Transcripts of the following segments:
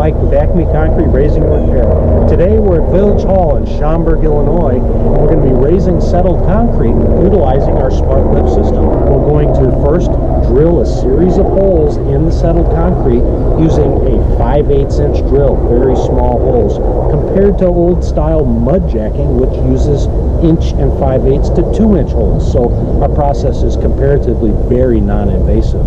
Mike with Acme Concrete Raising and Repair. Today we're at Village Hall in Schaumburg, Illinois, and we're going to be raising settled concrete utilizing our Smart Lift system. We're going to first drill a series of holes in the settled concrete using a 5/8 inch drill, very small holes, compared to old style mud jacking, which uses 1 5/8 to 2 inch holes. So our process is comparatively very non-invasive.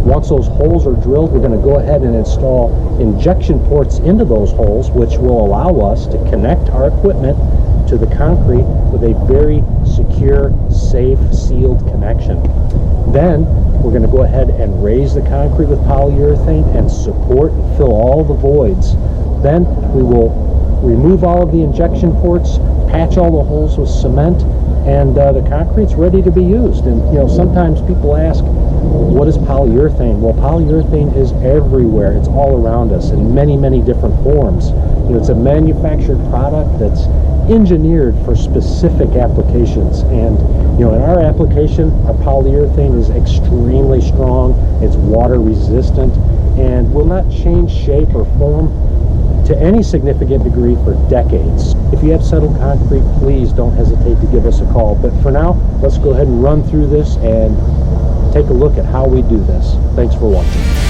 Once those holes are drilled, we're going to go ahead and install injection ports into those holes, which will allow us to connect our equipment to the concrete with a very secure, safe, sealed connection. Then we're going to go ahead and raise the concrete with polyurethane and support and fill all the voids. Then we will remove all of the injection ports, patch all the holes with cement, and the concrete's ready to be used. And sometimes people ask, what is polyurethane? Well, polyurethane is everywhere. It's all around us in many, many different forms. It's a manufactured product that's engineered for specific applications. And in our application, our polyurethane is extremely strong. It's water resistant and will not change shape or form to any significant degree for decades. If you have settled concrete, please don't hesitate to give us a call. But for now, let's go ahead and run through this and take a look at how we do this. Thanks for watching.